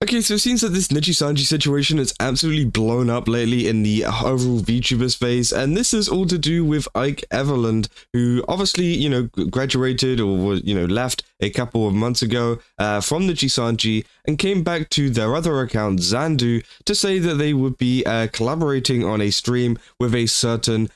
Okay, so it seems that this Nijisanji situation has absolutely blown up lately in the overall VTuber space, and this is all to do with Ike Eveland, who obviously, graduated or was, left a couple of months ago from Nijisanji and came back to their other account, Xandu, to say that they would be collaborating on a stream with a certain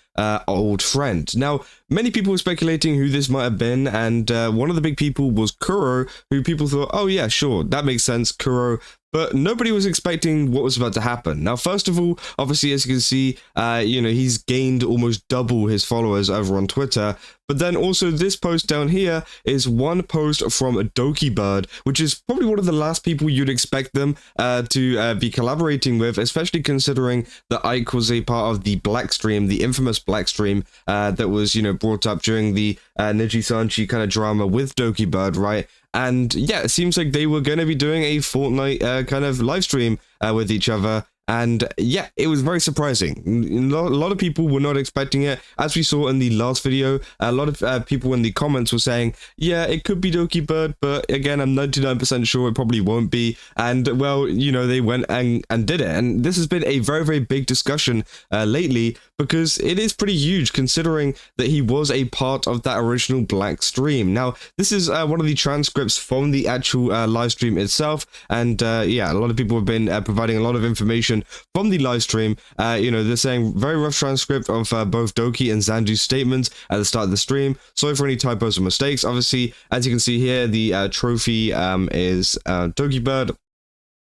old friend. Now, many people were speculating who this might have been, and one of the big people was Kuro, who people thought, oh yeah, sure, that makes sense, Kuro. But nobody was expecting what was about to happen. Now, first of all, obviously, as you can see, he's gained almost double his followers over on Twitter. But then also this post down here is one post from Dokibird, which is probably one of the last people you'd expect them to be collaborating with, especially considering that Ike was a part of the Black Stream, the infamous Black Stream that was, brought up during the Nijisanji kind of drama with Dokibird, right? And yeah, it seems like they were going to be doing a Fortnite kind of live stream with each other. And yeah, it was very surprising. A lot of people were not expecting it. As we saw in the last video, a lot of people in the comments were saying, yeah, it could be Dokibird, but again, I'm 99% sure it probably won't be. And well, they went and did it. And this has been a very, very big discussion lately, because it is pretty huge considering that he was a part of that original Black Stream. Now, this is one of the transcripts from the actual live stream itself. And yeah, a lot of people have been providing a lot of information from the live stream. They're saying very rough transcript of both Doki and Xandu's statements at the start of the stream. Sorry for any typos or mistakes. Obviously, as you can see here, the trophy is Dokibird,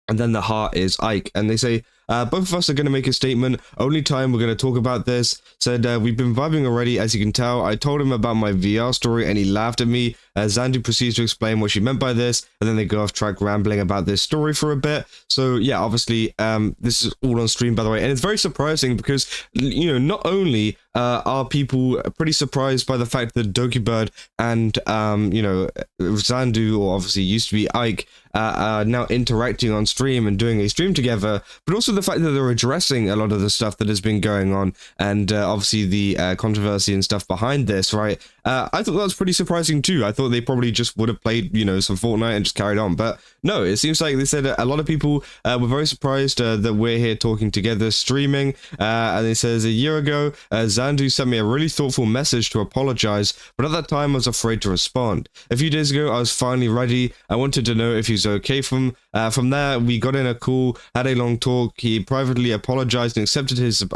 and then the heart is Ike. And they say, both of us are going to make a statement. Only time we're going to talk about this. Said, we've been vibing already, as you can tell. I told him about my VR story and he laughed at me. Xandu proceeds to explain what she meant by this, and then they go off track rambling about this story for a bit. So yeah, obviously, this is all on stream, by the way. And it's very surprising because, not only are people pretty surprised by the fact that Dokibird and, Xandu, or obviously used to be Ike, are now interacting on stream and doing a stream together, but also the fact that they're addressing a lot of the stuff that has been going on, and obviously the controversy and stuff behind this, right? I thought that was pretty surprising too. I thought they probably just would have played, some Fortnite and just carried on. But no, it seems like they said a lot of people were very surprised that we're here talking together, streaming. And it says, a year ago, Xandu sent me a really thoughtful message to apologize, but at that time I was afraid to respond. A few days ago, I was finally ready. I wanted to know if he's okay. From there, we got in a call, had a long talk. He privately apologized and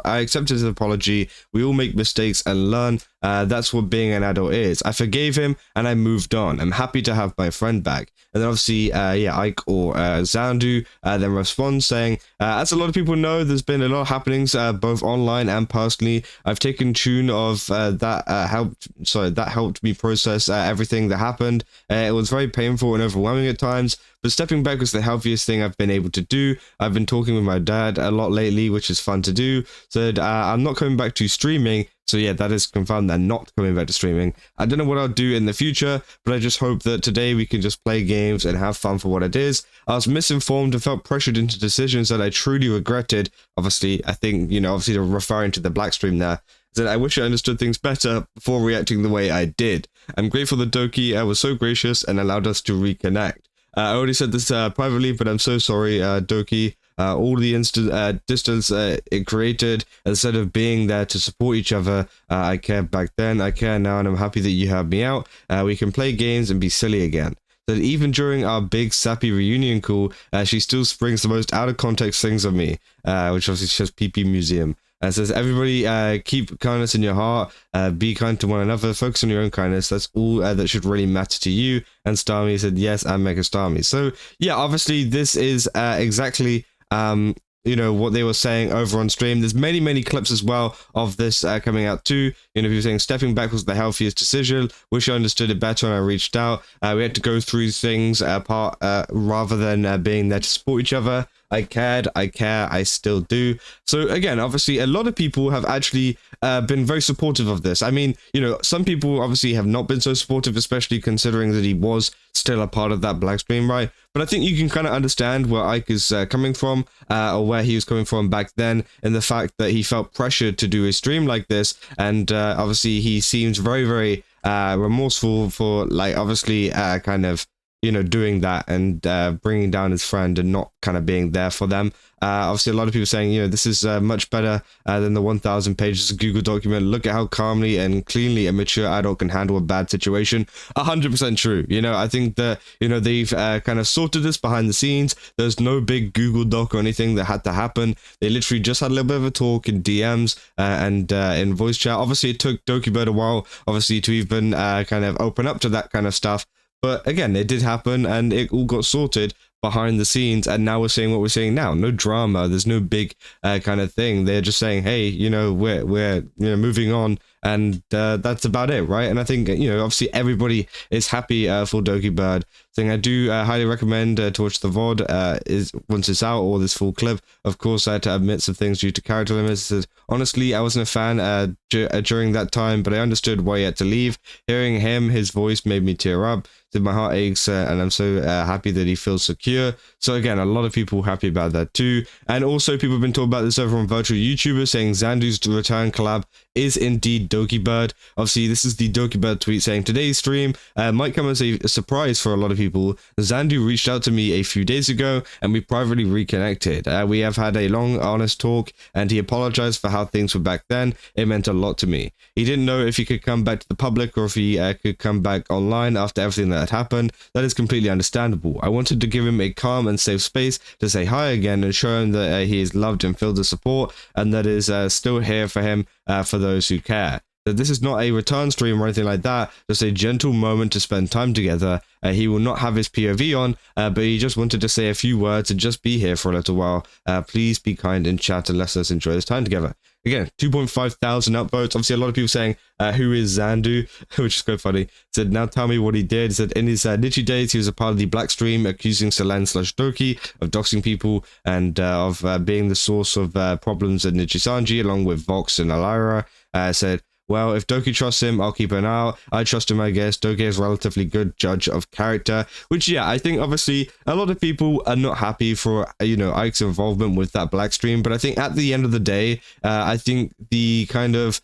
I accepted his apology. We all make mistakes and learn. That's what being an adult is. I forgave him and I moved on. I'm happy to have my friend back. And then obviously, Ike or Xandu then responds saying, as a lot of people know, there's been a lot of happenings both online and personally. I've taken tune of that helped me process everything that happened. It was very painful and overwhelming at times, but stepping back was the healthiest thing I've been able to do. I've been talking with my dad a lot lately, which is fun to do. Said, I'm not coming back to streaming. So yeah, that is confirmed. They're not coming back to streaming. I don't know what I'll do in the future, but I just hope that today we can just play games and have fun for what it is. I was misinformed and felt pressured into decisions that I truly regretted. Obviously, I think, obviously they're referring to the Black Stream there. That I wish I understood things better before reacting the way I did. I'm grateful that Doki was so gracious and allowed us to reconnect. I already said this privately, but I'm so sorry, Doki. All the distance it created, instead of being there to support each other. I cared back then, I care now, and I'm happy that you have me out. We can play games and be silly again. That even during our big sappy reunion call, she still springs the most out of context things on me, which obviously says PP Museum. Says, everybody keep kindness in your heart, be kind to one another, focus on your own kindness, that's all that should really matter to you. And Starmie said, yes, and Mega Starmie. So yeah, obviously this is exactly what they were saying over on stream. There's many clips as well of this coming out too. People saying stepping back was the healthiest decision. Wish I understood it better when I reached out. We had to go through things apart rather than being there to support each other. I cared, I care, I still do. So again, obviously, a lot of people have actually been very supportive of this. I mean, some people obviously have not been so supportive, especially considering that he was still a part of that Black Stream, right? But I think you can kind of understand where Ike is coming from, or where he was coming from back then, in the fact that he felt pressured to do a stream like this, and obviously he seems very, very remorseful for, obviously, kind of doing that and bringing down his friend and not kind of being there for them. Obviously, a lot of people saying, this is much better than the 1,000 pages of Google document. Look at how calmly and cleanly a mature adult can handle a bad situation. 100% true. I think that, they've kind of sorted this behind the scenes. There's no big Google doc or anything that had to happen. They literally just had a little bit of a talk in DMs and in voice chat. Obviously, it took Dokibird a while, obviously, to even kind of open up to that kind of stuff. But again, it did happen and it all got sorted behind the scenes, and now we're seeing what we're seeing now. No drama, there's no big kind of thing. They're just saying, hey, we're moving on, and that's about it, right? And I think obviously everybody is happy for Dokibird. Thing I do highly recommend to watch the VOD is once it's out, or this full clip. Of course, I had to admit some things due to character limits. Honestly, I wasn't a fan during that time, but I understood why he had to leave. Hearing his voice made me tear up. My heart aches, and I'm so happy that he feels secure. So again, a lot of people happy about that too. And also, people have been talking about this over on virtual YouTubers, saying Xandu's return collab is indeed Dokibird. Obviously, this is the Dokibird tweet saying today's stream might come as a surprise for a lot of people. Xandu reached out to me a few days ago, and we privately reconnected. We have had a long, honest talk, and he apologized for how things were back then. It meant a lot to me. He didn't know if he could come back to the public or if he could come back online after everything that had happened. That is completely understandable. I wanted to give him a calm and safe space to say hi again and show him that he is loved and filled with support, and that is still here for him for those who care. That this is not a return stream or anything like that, just a gentle moment to spend time together. He will not have his POV on, but he just wanted to say a few words and just be here for a little while. Please be kind in chat and let us enjoy this time together. Again, 2,500 upvotes. Obviously, a lot of people saying, who is Xandu? Which is quite funny. Said, now tell me what he did. Said, in his Nichi days, he was a part of the Black Stream, accusing Selen/Doki of doxing people and of being the source of problems at Nijisanji, along with Vox and Alira. Said, well, if Doki trusts him, I'll keep an eye out. I trust him, I guess. Doki is a relatively good judge of character. Which, yeah, I think, obviously, a lot of people are not happy for, Ike's involvement with that Black Stream. But I think at the end of the day, I think the kind of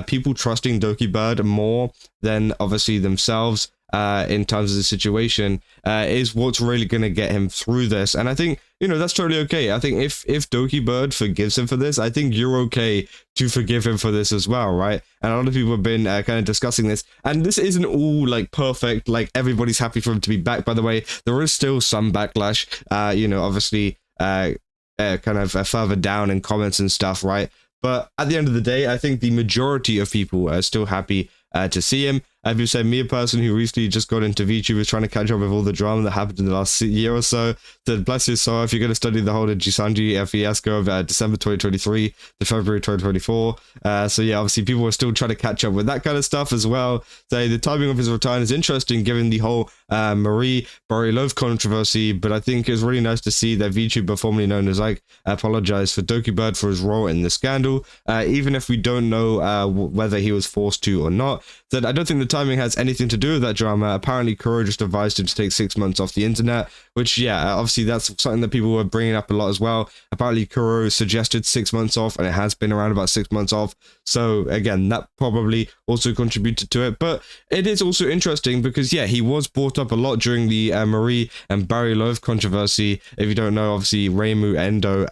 people trusting Dokibird more than, obviously, themselves in terms of the situation is what's really going to get him through this. And I think, that's totally okay. I think if Dokibird forgives him for this, I think you're okay to forgive him for this as well, right? And a lot of people have been kind of discussing this, and this isn't all like perfect, like everybody's happy for him to be back. By the way, there is still some backlash, obviously kind of further down in comments and stuff, right? But at the end of the day, I think the majority of people are still happy to see him. As you said, me, a person who recently just got into VTuber, trying to catch up with all the drama that happened in the last year or so, said, bless your soul, if you're going to study the whole Nijisanji fiasco of December 2023 to February 2024. So yeah, obviously people were still trying to catch up with that kind of stuff as well. So the timing of his return is interesting given the whole Marie Barilov controversy, but I think it's really nice to see that VTuber, formerly known as Ike, apologized for Dokibird for his role in the scandal, even if we don't know whether he was forced to or not. That I don't think the timing has anything to do with that drama. Apparently, Kuro just advised him to take 6 months off the internet, which, yeah, obviously that's something that people were bringing up a lot as well. Apparently, Kuro suggested 6 months off, and it has been around about 6 months off. So, again, that probably also contributed to it. But it is also interesting because, yeah, he was brought up a lot during the Marie and Barry Loaf controversy. If you don't know, obviously, Reimu Endo,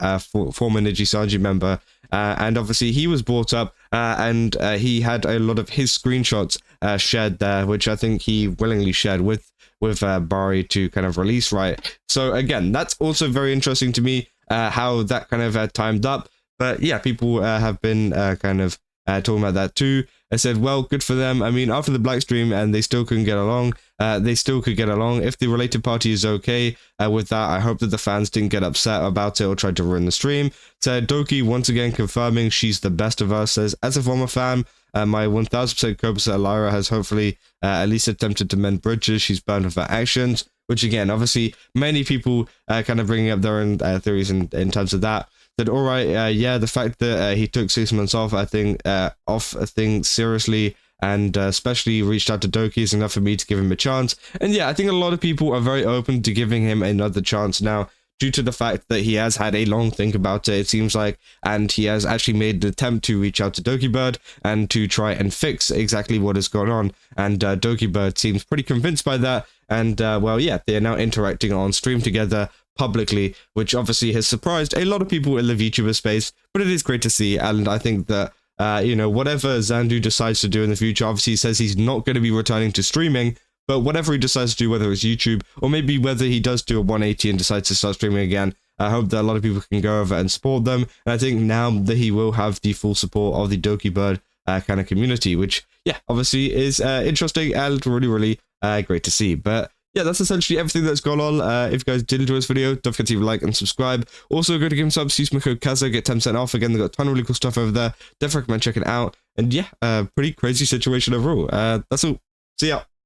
former Nijisanji member, and obviously he was brought up and he had a lot of his screenshots shared there, which I think he willingly shared with Bari to kind of release, right? So again, that's also very interesting to me, how that kind of timed up. But yeah, people have been kind of talking about that too. I said, well, good for them. I mean, after the Black Stream and they still couldn't get along, they still could get along. If the related party is okay with that, I hope that the fans didn't get upset about it or tried to ruin the stream. So Doki, once again, confirming she's the best of us, says, as a former fan, my 1000% co-opposite Lyra has hopefully at least attempted to mend bridges she's burned with her actions, which again, obviously, many people kind of bringing up their own theories in terms of that. That all right, yeah, the fact that he took 6 months off, I think, seriously, and especially reached out to Doki is enough for me to give him a chance. And yeah, I think a lot of people are very open to giving him another chance now. due to the fact that he has had a long think about it seems like, and he has actually made an attempt to reach out to Dokibird and to try and fix exactly what has gone on, and Dokibird seems pretty convinced by that, and well, yeah, they are now interacting on stream together publicly, which obviously has surprised a lot of people in the VTuber space, but it is great to see. And I think that you know, whatever Xandu decides to do in the future, obviously he says he's not going to be returning to streaming, but whatever he decides to do, whether it's YouTube or maybe whether he does do a 180 and decides to start streaming again, I hope that a lot of people can go over and support them. And I think now that he will have the full support of the Dokibird kind of community, which, yeah, obviously is interesting and really great to see. But yeah, that's essentially everything that's gone on. If you guys did enjoy this video, don't forget to leave a like and subscribe. Also, go to Game Subs, use my code Kaza, get 10% off. Again, they've got a ton of really cool stuff over there. Definitely recommend checking it out. And yeah, pretty crazy situation overall. That's all. See ya.